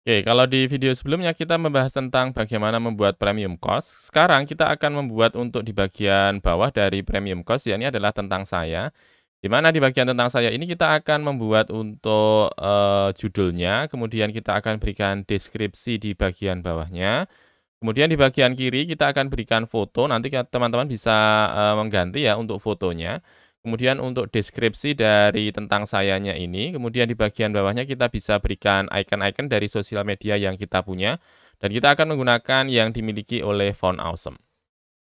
Oke, kalau di video sebelumnya kita membahas tentang bagaimana membuat premium cost. Sekarang kita akan membuat untuk di bagian bawah dari premium cost, ya ini adalah tentang saya. Di mana di bagian tentang saya ini kita akan membuat untuk judulnya, kemudian kita akan berikan deskripsi di bagian bawahnya. Kemudian di bagian kiri kita akan berikan foto, nanti teman-teman bisa mengganti ya untuk fotonya. Kemudian untuk deskripsi dari tentang sayanya ini, kemudian di bagian bawahnya kita bisa berikan icon-icon dari sosial media yang kita punya, dan kita akan menggunakan yang dimiliki oleh Font Awesome.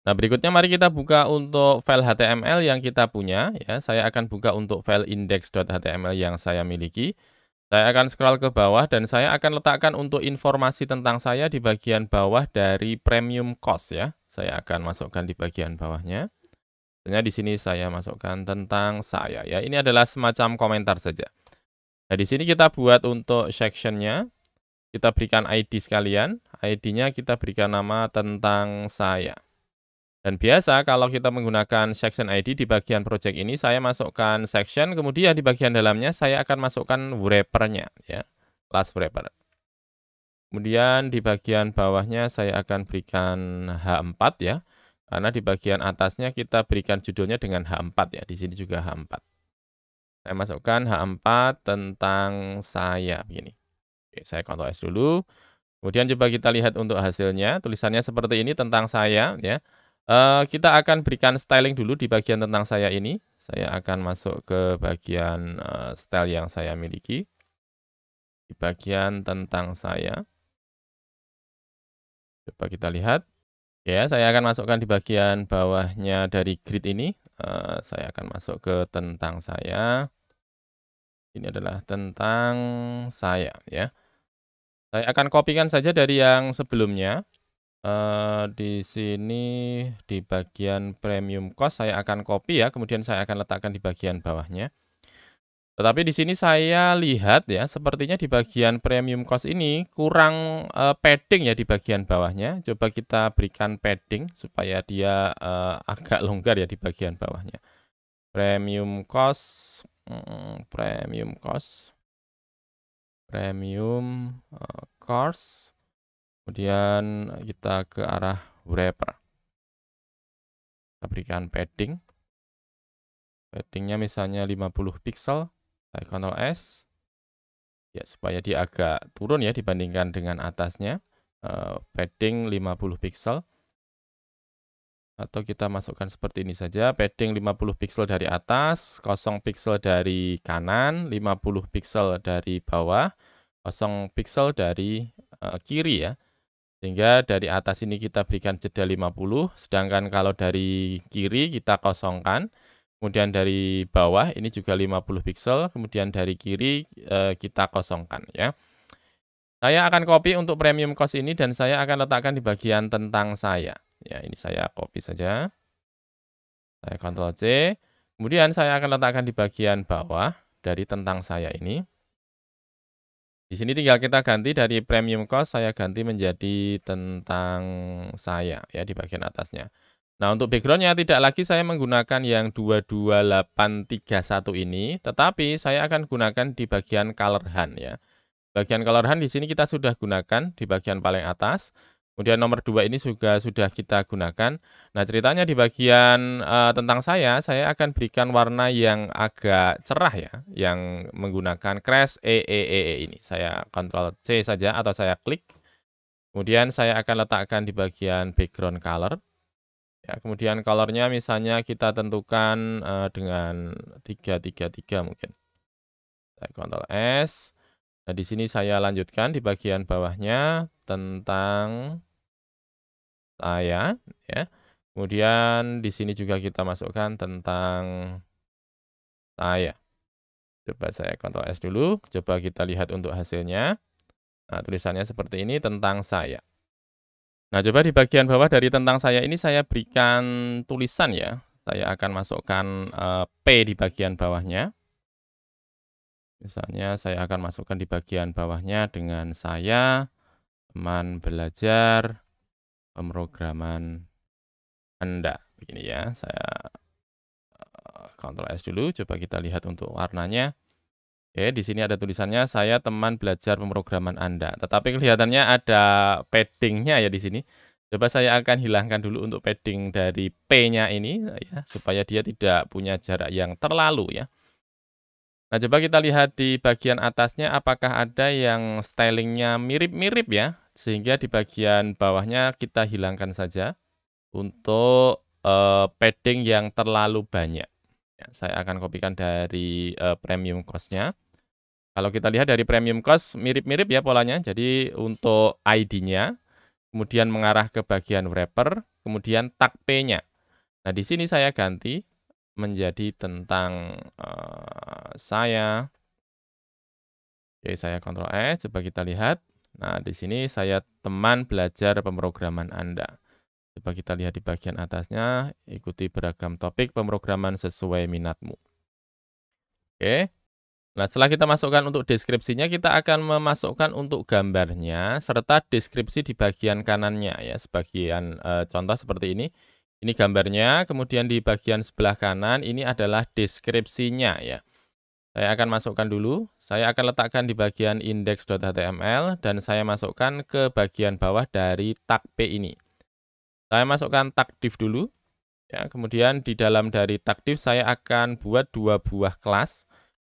Nah, berikutnya mari kita buka untuk file HTML yang kita punya, ya. Saya akan buka untuk file index.html yang saya miliki. Saya akan scroll ke bawah dan saya akan letakkan untuk informasi tentang saya di bagian bawah dari premium cost ya. Saya akan masukkan di bagian bawahnya. Tentunya di sini saya masukkan tentang saya ya. Ini adalah semacam komentar saja. Nah, di sini kita buat untuk section-nya. Kita berikan ID sekalian. ID-nya kita berikan nama tentang saya. Dan biasa kalau kita menggunakan section ID di bagian project ini, saya masukkan section, kemudian di bagian dalamnya saya akan masukkan wrapper-nya ya, class wrapper. Kemudian di bagian bawahnya saya akan berikan H4 ya, karena di bagian atasnya kita berikan judulnya dengan H4 ya, di sini juga H4. Saya masukkan H4 tentang saya, begini. Oke, saya Ctrl S dulu. Kemudian coba kita lihat untuk hasilnya, tulisannya seperti ini tentang saya ya. Kita akan berikan styling dulu di bagian tentang saya ini. Saya akan masuk ke bagian, style yang saya miliki. Di bagian tentang saya. Coba kita lihat. Ya, saya akan masukkan di bagian bawahnya dari grid ini. Saya akan masuk ke tentang saya. Ini adalah tentang saya ya. Saya akan kopikan saja dari yang sebelumnya. Di sini di bagian premium cost saya akan copy ya, kemudian saya akan letakkan di bagian bawahnya. Tetapi di sini saya lihat ya, sepertinya di bagian premium cost ini kurang, padding ya di bagian bawahnya. Coba kita berikan padding supaya dia, agak longgar ya di bagian bawahnya. Premium cost, premium cost, premium, cost, kemudian kita ke arah wrapper. Kita berikan padding. Paddingnya misalnya 50 pixel, saya Ctrl S, ya supaya dia agak turun ya dibandingkan dengan atasnya, padding 50 pixel, atau kita masukkan seperti ini saja, padding 50 pixel dari atas, 0 pixel dari kanan, 50 pixel dari bawah, 0 pixel dari kiri ya. Sehingga dari atas ini kita berikan jeda 50, sedangkan kalau dari kiri kita kosongkan. Kemudian dari bawah ini juga 50 pixel, kemudian dari kiri kita kosongkan ya. Saya akan copy untuk premium cost ini dan saya akan letakkan di bagian tentang saya. Ya, ini saya copy saja. Saya Ctrl C. Kemudian saya akan letakkan di bagian bawah dari tentang saya ini. Di sini tinggal kita ganti dari premium cost, saya ganti menjadi tentang saya ya di bagian atasnya. Nah, untuk background-nya tidak lagi saya menggunakan yang 22831 ini, tetapi saya akan gunakan di bagian color hand ya. Bagian color hand di sini kita sudah gunakan di bagian paling atas. Kemudian nomor 2 ini juga sudah kita gunakan. Nah, ceritanya di bagian tentang saya akan berikan warna yang agak cerah ya, yang menggunakan crash ini. Saya Ctrl C saja atau saya klik. Kemudian saya akan letakkan di bagian background color. Ya, kemudian color-nya misalnya kita tentukan dengan 333 mungkin. Saya Ctrl S. Nah, di sini saya lanjutkan di bagian bawahnya tentang saya ya. Kemudian di sini juga kita masukkan tentang saya. Coba saya Ctrl S dulu, coba kita lihat untuk hasilnya. Nah, tulisannya seperti ini tentang saya. Nah, coba di bagian bawah dari tentang saya ini saya berikan tulisan ya. Saya akan masukkan P di bagian bawahnya. Misalnya saya akan masukkan di bagian bawahnya dengan saya, teman belajar, pemrograman Anda. Begini ya, saya Ctrl S dulu, coba kita lihat untuk warnanya. Oke, di sini ada tulisannya saya teman belajar pemrograman Anda. Tetapi kelihatannya ada padding-nya ya di sini. Coba saya akan hilangkan dulu untuk padding dari P-nya ini ya, supaya dia tidak punya jarak yang terlalu ya. Nah, coba kita lihat di bagian atasnya apakah ada yang stylingnya mirip-mirip ya. Sehingga di bagian bawahnya kita hilangkan saja untuk padding yang terlalu banyak. Ya, saya akan kopikan dari premium cost-nya. Kalau kita lihat dari premium cost mirip-mirip ya polanya. Jadi untuk ID-nya, kemudian mengarah ke bagian wrapper, kemudian tag P-nya. Nah, di sini saya ganti menjadi tentang saya. Oke, saya Ctrl E, coba kita lihat. Nah, di sini saya teman belajar pemrograman Anda. Coba kita lihat di bagian atasnya, ikuti beragam topik pemrograman sesuai minatmu. Oke. Nah, setelah kita masukkan untuk deskripsinya, kita akan memasukkan untuk gambarnya, serta deskripsi di bagian kanannya ya. Sebagian contoh seperti ini. Ini gambarnya, kemudian di bagian sebelah kanan, ini adalah deskripsinya ya. Saya akan masukkan dulu, saya akan letakkan di bagian index.html, dan saya masukkan ke bagian bawah dari tag P ini. Saya masukkan tag div dulu, ya. Kemudian di dalam dari tag div, saya akan buat 2 buah kelas.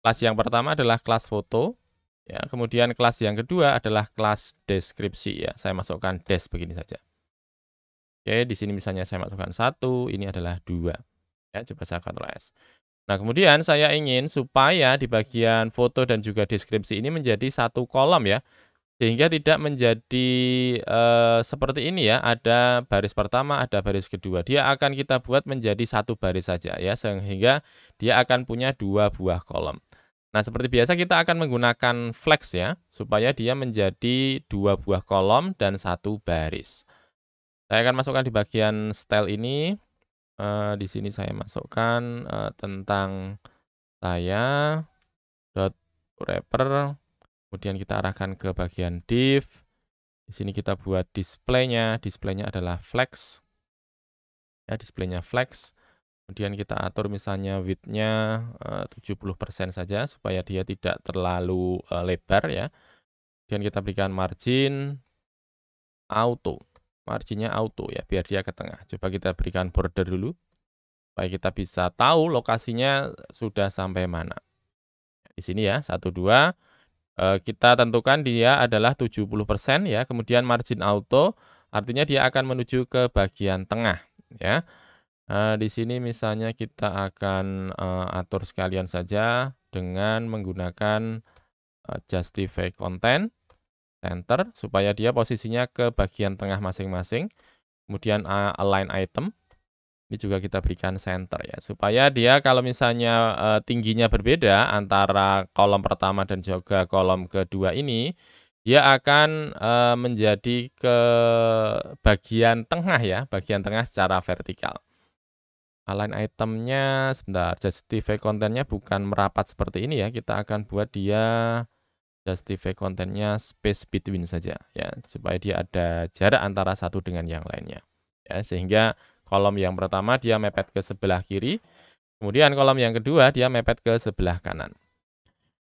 Kelas yang pertama adalah kelas foto, ya. Kemudian kelas yang kedua adalah kelas deskripsi, ya. Saya masukkan des begini saja. Oke, di sini misalnya saya masukkan 1, ini adalah 2. Ya, coba saya Ctrl S. Nah, kemudian saya ingin supaya di bagian foto dan juga deskripsi ini menjadi satu kolom ya. Sehingga tidak menjadi seperti ini ya, ada baris pertama, ada baris kedua. Dia akan kita buat menjadi satu baris saja ya, sehingga dia akan punya 2 buah kolom. Nah, seperti biasa kita akan menggunakan flex ya, supaya dia menjadi 2 buah kolom dan 1 baris. Saya akan masukkan di bagian style ini, di sini saya masukkan tentang saya, .wrapper, kemudian kita arahkan ke bagian div. Di sini kita buat display-nya, display-nya adalah flex. Ya, display-nya flex. Kemudian kita atur misalnya width-nya 70% saja supaya dia tidak terlalu lebar ya. Kemudian kita berikan margin auto. Marginnya auto ya, biar dia ke tengah. Coba kita berikan border dulu supaya kita bisa tahu lokasinya sudah sampai mana. Di sini ya, 1 2 kita tentukan dia adalah 70% ya. Kemudian margin auto artinya dia akan menuju ke bagian tengah ya. Di sini misalnya kita akan atur sekalian saja dengan menggunakan justify content, center, supaya dia posisinya ke bagian tengah masing-masing. Kemudian align item, ini juga kita berikan center ya, supaya dia kalau misalnya tingginya berbeda antara kolom pertama dan juga kolom kedua ini, dia akan menjadi ke bagian tengah ya, bagian tengah secara vertikal. Align itemnya, sebentar, justify kontennya bukan merapat seperti ini ya, kita akan buat dia justify kontennya space between saja ya, supaya dia ada jarak antara satu dengan yang lainnya ya, sehingga kolom yang pertama dia mepet ke sebelah kiri, kemudian kolom yang kedua dia mepet ke sebelah kanan.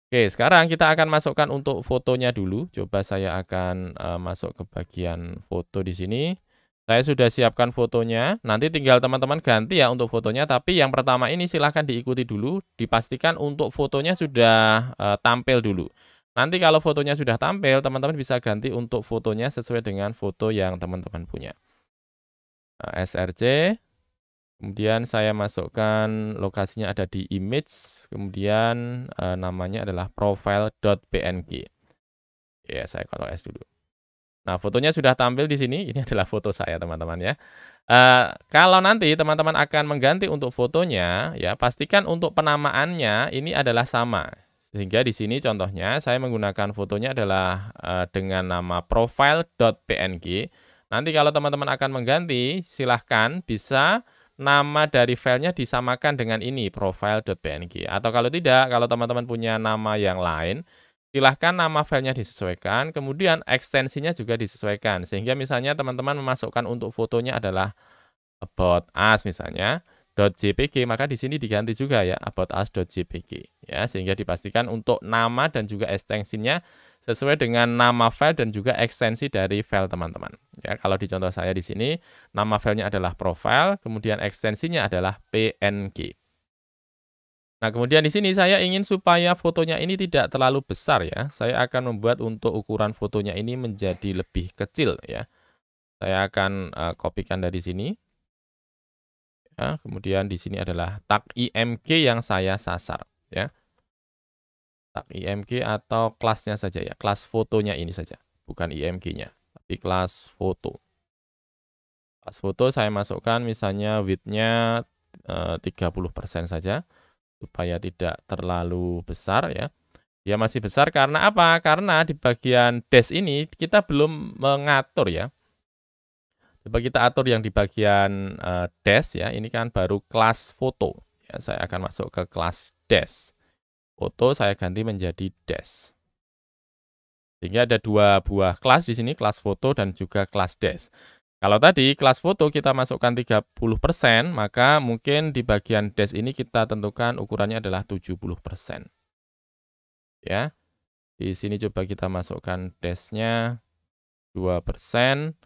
Oke, sekarang kita akan masukkan untuk fotonya dulu. Coba saya akan masuk ke bagian foto di sini. Saya sudah siapkan fotonya, nanti tinggal teman-teman ganti ya untuk fotonya, tapi yang pertama ini silahkan diikuti dulu, dipastikan untuk fotonya sudah tampil dulu. Nanti kalau fotonya sudah tampil, teman-teman bisa ganti untuk fotonya sesuai dengan foto yang teman-teman punya. SRC, kemudian saya masukkan lokasinya ada di image, kemudian namanya adalah profile.png. Ya, saya Ctrl S dulu. Nah, fotonya sudah tampil di sini. Ini adalah foto saya, teman-teman ya. Kalau nanti teman-teman akan mengganti untuk fotonya, ya pastikan untuk penamaannya ini adalah sama. Sehingga di sini contohnya saya menggunakan fotonya adalah dengan nama profile.png. Nanti kalau teman-teman akan mengganti, silahkan bisa nama dari filenya disamakan dengan ini, profile.png. Atau kalau tidak, kalau teman-teman punya nama yang lain, silahkan nama filenya disesuaikan, kemudian ekstensinya juga disesuaikan. Sehingga misalnya teman-teman memasukkan untuk fotonya adalah about us misalnya. .jpg, maka di sini diganti juga ya about us.jpg ya, sehingga dipastikan untuk nama dan juga ekstensinya sesuai dengan nama file dan juga ekstensi dari file teman-teman. Ya, kalau di contoh saya di sini nama filenya adalah profile, kemudian ekstensinya adalah png. Nah, kemudian di sini saya ingin supaya fotonya ini tidak terlalu besar ya. Saya akan membuat untuk ukuran fotonya ini menjadi lebih kecil ya. Saya akan kopikan dari sini. Ya, kemudian di sini adalah tag img yang saya sasar ya. Tag img atau kelasnya saja ya, kelas fotonya ini saja, bukan img-nya, tapi kelas foto. Kelas foto saya masukkan misalnya width-nya 30% saja. Supaya tidak terlalu besar ya. Dia masih besar karena apa? Karena di bagian dash ini kita belum mengatur ya. Coba kita atur yang di bagian dash ya. Ini kan baru kelas foto. Ya, saya akan masuk ke kelas dash. Foto saya ganti menjadi dash. Sehingga ada dua buah kelas di sini, kelas foto dan juga kelas dash. Kalau tadi kelas foto kita masukkan 30%, maka mungkin di bagian dash ini kita tentukan ukurannya adalah 70%. Ya. Di sini coba kita masukkan dash-nya 2%.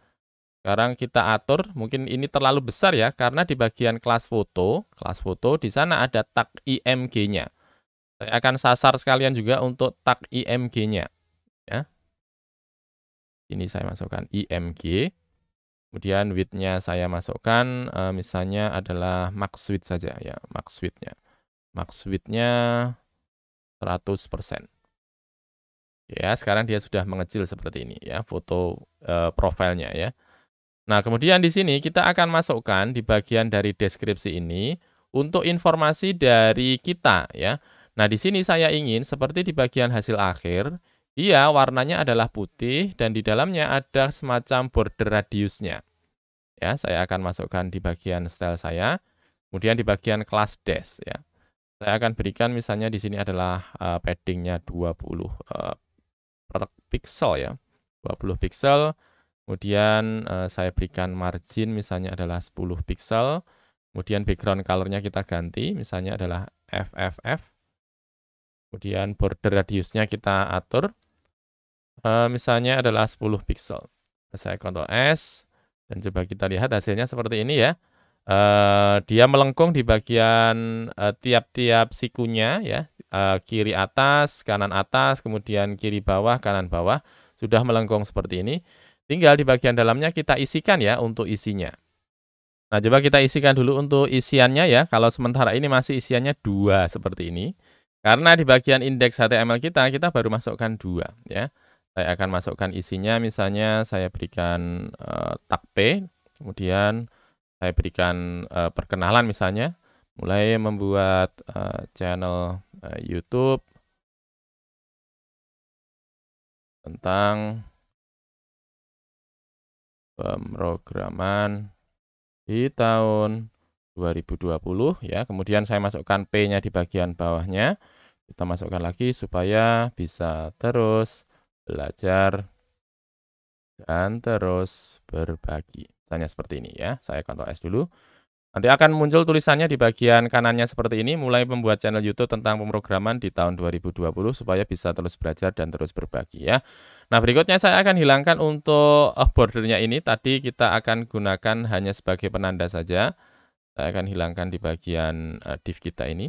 Sekarang kita atur, mungkin ini terlalu besar ya, karena di bagian kelas foto di sana ada tag img-nya. Saya akan sasar sekalian juga untuk tag img-nya. Ya. Ini saya masukkan img. Kemudian width-nya saya masukkan, misalnya adalah max width saja ya, max width-nya. Max width-nya 100%. Ya, sekarang dia sudah mengecil seperti ini ya, foto profilnya ya. Nah, kemudian di sini kita akan masukkan di bagian dari deskripsi ini untuk informasi dari kita ya. Nah, di sini saya ingin seperti di bagian hasil akhir, dia warnanya adalah putih dan di dalamnya ada semacam border radiusnya. Ya, saya akan masukkan di bagian style saya, kemudian di bagian kelas dash ya. Saya akan berikan misalnya di sini adalah paddingnya 20 per pixel ya, 20 pixel. Kemudian saya berikan margin misalnya adalah 10 pixel. Kemudian background color-nya kita ganti, misalnya adalah FFF. Kemudian border radiusnya kita atur, misalnya adalah 10 pixel. Saya Ctrl S. Dan coba kita lihat hasilnya seperti ini ya. Dia melengkung di bagian tiap-tiap sikunya ya. Kiri atas, kanan atas, kemudian kiri bawah, kanan bawah. Sudah melengkung seperti ini. Tinggal di bagian dalamnya kita isikan ya untuk isinya. Nah, coba kita isikan dulu untuk isiannya ya. Kalau sementara ini masih isiannya 2 seperti ini. Karena di bagian indeks HTML kita baru masukkan 2 ya. Saya akan masukkan isinya, misalnya saya berikan tag P, kemudian saya berikan perkenalan misalnya, mulai membuat channel YouTube tentang pemrograman di tahun 2020 ya. Kemudian saya masukkan P-nya di bagian bawahnya. Kita masukkan lagi supaya bisa terus belajar dan terus berbagi. Misalnya seperti ini ya. Saya Ctrl S dulu. Nanti akan muncul tulisannya di bagian kanannya seperti ini, mulai membuat channel YouTube tentang pemrograman di tahun 2020 supaya bisa terus belajar dan terus berbagi ya. Nah, berikutnya saya akan hilangkan untuk bordernya ini. Tadi kita akan gunakan hanya sebagai penanda saja. Saya akan hilangkan di bagian div kita ini,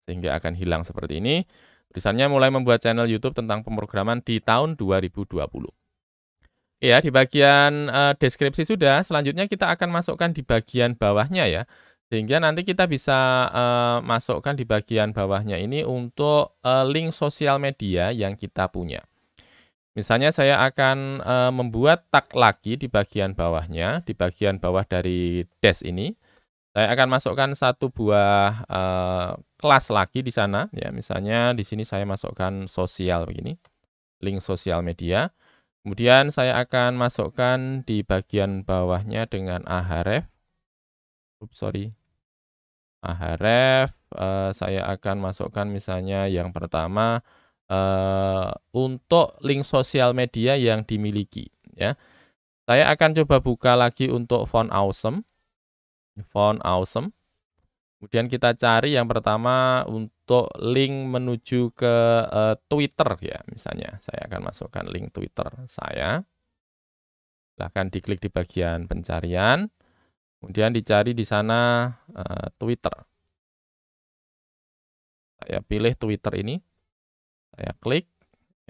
sehingga akan hilang seperti ini. Tulisannya mulai membuat channel YouTube tentang pemrograman di tahun 2020. Ya, di bagian deskripsi sudah, selanjutnya kita akan masukkan di bagian bawahnya ya. Sehingga nanti kita bisa masukkan di bagian bawahnya ini untuk link sosial media yang kita punya. Misalnya saya akan membuat tag lagi di bagian bawahnya, di bagian bawah dari dash ini. Saya akan masukkan satu buah kelas lagi di sana ya. Misalnya di sini saya masukkan sosial begini, link sosial media. Kemudian saya akan masukkan di bagian bawahnya dengan ahref. Ahref, saya akan masukkan misalnya yang pertama untuk link sosial media yang dimiliki ya. Saya akan coba buka lagi untuk font awesome. Font awesome. Kemudian kita cari yang pertama untuk link menuju ke Twitter ya, misalnya. Saya akan masukkan link Twitter saya. Silahkan diklik di bagian pencarian. Kemudian dicari di sana Twitter. Saya pilih Twitter ini. Saya klik.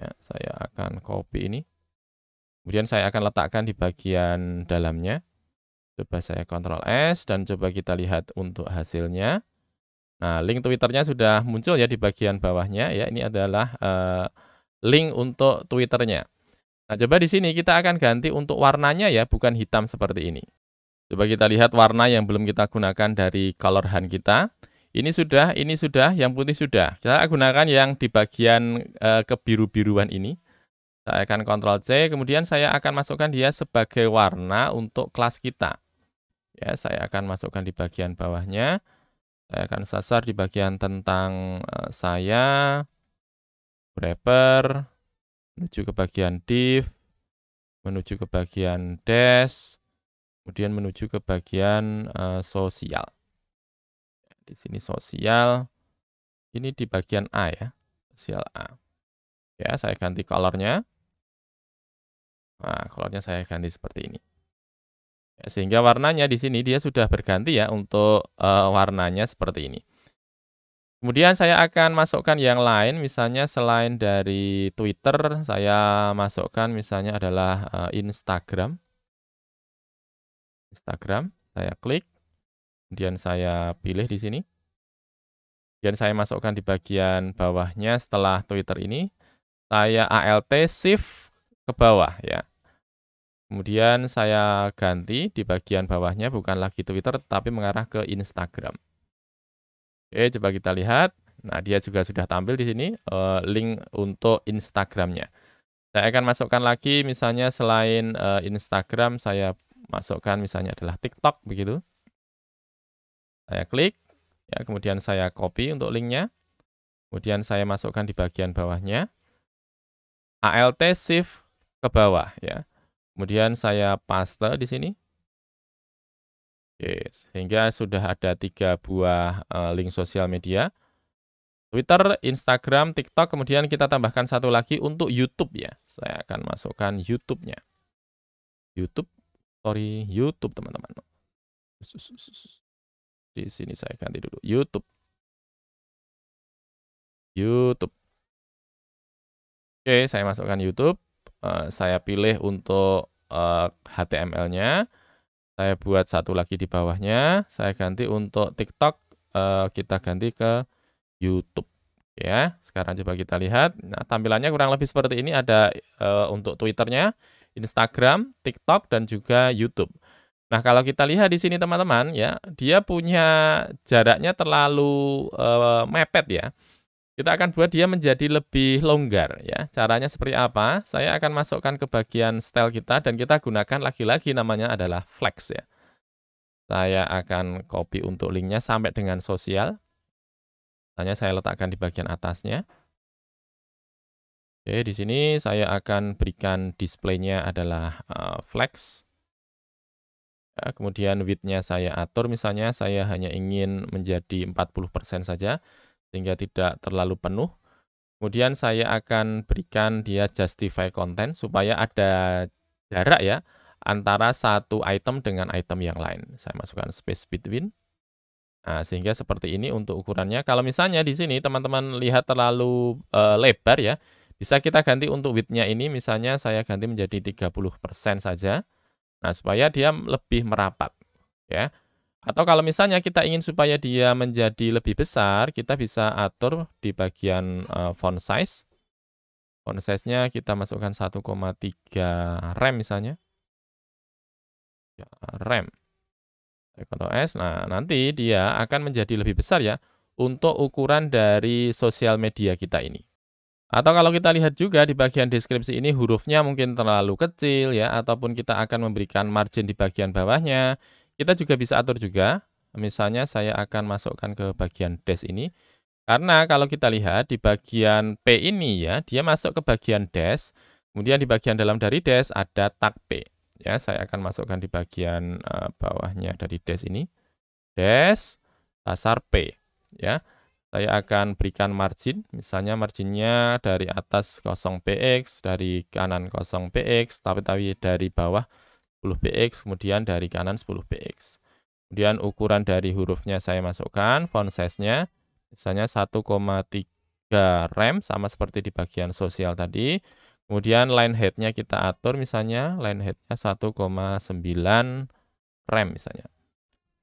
Ya, saya akan copy ini. Kemudian saya akan letakkan di bagian dalamnya. Coba saya Ctrl S dan coba kita lihat untuk hasilnya. Nah, link Twitternya sudah muncul ya di bagian bawahnya ya. Ini adalah link untuk Twitternya. Nah, coba di sini kita akan ganti untuk warnanya ya, bukan hitam seperti ini. Coba kita lihat warna yang belum kita gunakan dari color hand kita. Ini sudah, yang putih sudah. Kita gunakan yang di bagian kebiru-biruan ini. Saya akan Ctrl C, kemudian saya akan masukkan dia sebagai warna untuk kelas kita. Ya, saya akan masukkan di bagian bawahnya. Saya akan sasar di bagian tentang saya, wrapper, menuju ke bagian div, menuju ke bagian dash, kemudian menuju ke bagian sosial. Di sini sosial, ini di bagian A ya, sosial A. Ya, saya ganti colornya. Nah, colornya saya ganti seperti ini. Ya, sehingga warnanya di sini dia sudah berganti ya untuk warnanya seperti ini. Kemudian saya akan masukkan yang lain, misalnya selain dari Twitter, saya masukkan misalnya adalah Instagram. Instagram, saya klik, kemudian saya pilih di sini. Kemudian saya masukkan di bagian bawahnya setelah Twitter ini, saya Alt Shift ke bawah ya. Kemudian saya ganti di bagian bawahnya bukan lagi Twitter tapi mengarah ke Instagram. Oke, coba kita lihat. Nah, dia juga sudah tampil di sini link untuk Instagramnya. Saya akan masukkan lagi misalnya selain Instagram saya masukkan misalnya adalah TikTok begitu. Saya klik, ya kemudian saya copy untuk linknya. Kemudian saya masukkan di bagian bawahnya. Alt Shift ke bawah ya. Kemudian saya paste di sini. Oke, sehingga sudah ada 3 buah link sosial media. Twitter, Instagram, TikTok, kemudian kita tambahkan satu lagi untuk YouTube ya. Saya akan masukkan YouTube-nya. YouTube, teman-teman. Di sini saya ganti dulu, YouTube. Oke, saya masukkan YouTube. Saya pilih untuk HTML-nya. Saya buat satu lagi di bawahnya. Saya ganti untuk TikTok, kita ganti ke YouTube. Ya, sekarang coba kita lihat. Nah, tampilannya kurang lebih seperti ini. Ada untuk Twitternya, Instagram, TikTok, dan juga YouTube. Nah, kalau kita lihat di sini teman-teman, ya, dia punya jaraknya terlalu mepet ya. Kita akan buat dia menjadi lebih longgar ya. Caranya seperti apa? Saya akan masukkan ke bagian style kita dan kita gunakan lagi-lagi namanya adalah flex ya. Saya akan copy untuk linknya sampai dengan sosial. Hanya saya letakkan di bagian atasnya. Oke, di sini saya akan berikan display-nya adalah flex. Ya, kemudian width-nya saya atur misalnya saya hanya ingin menjadi 40% saja. Sehingga tidak terlalu penuh. Kemudian saya akan berikan dia justify content supaya ada jarak ya antara satu item dengan item yang lain. Saya masukkan space between. Nah, sehingga seperti ini untuk ukurannya. Kalau misalnya di sini teman-teman lihat terlalu lebar ya, bisa kita ganti untuk width-nya ini misalnya saya ganti menjadi 30% saja. Nah, supaya dia lebih merapat ya. Atau kalau misalnya kita ingin supaya dia menjadi lebih besar, kita bisa atur di bagian font size. Font size-nya kita masukkan 1,3 rem misalnya. Ya, rem. Ctrl S. Nah, nanti dia akan menjadi lebih besar ya untuk ukuran dari sosial media kita ini. Atau kalau kita lihat juga di bagian deskripsi ini hurufnya mungkin terlalu kecil ya, ataupun kita akan memberikan margin di bagian bawahnya. Kita juga bisa atur juga, misalnya saya akan masukkan ke bagian dash ini, karena kalau kita lihat di bagian P ini ya, dia masuk ke bagian dash, kemudian di bagian dalam dari dash ada tag P. Ya, saya akan masukkan di bagian bawahnya dari dash ini, dash, dasar P, ya. Saya akan berikan margin, misalnya marginnya dari atas 0px, dari kanan 0px, tapi dari bawah 10px, kemudian dari kanan 10px. Kemudian ukuran dari hurufnya saya masukkan, font size-nya, misalnya 1,3 rem, sama seperti di bagian sosial tadi. Kemudian line height-nya kita atur, misalnya line height-nya 1,9 rem misalnya.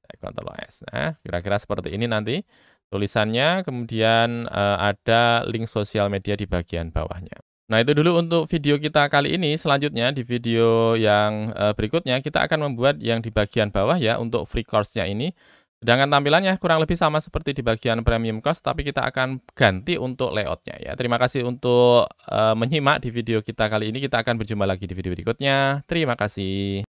Saya Ctrl S. Nah, kira-kira seperti ini nanti tulisannya, kemudian ada link sosial media di bagian bawahnya. Nah, itu dulu untuk video kita kali ini. Selanjutnya di video yang berikutnya kita akan membuat yang di bagian bawah ya untuk free course-nya ini. Sedangkan tampilannya kurang lebih sama seperti di bagian premium course, tapi kita akan ganti untuk layout-nya ya. Terima kasih untuk menyimak di video kita kali ini. Kita akan berjumpa lagi di video berikutnya. Terima kasih.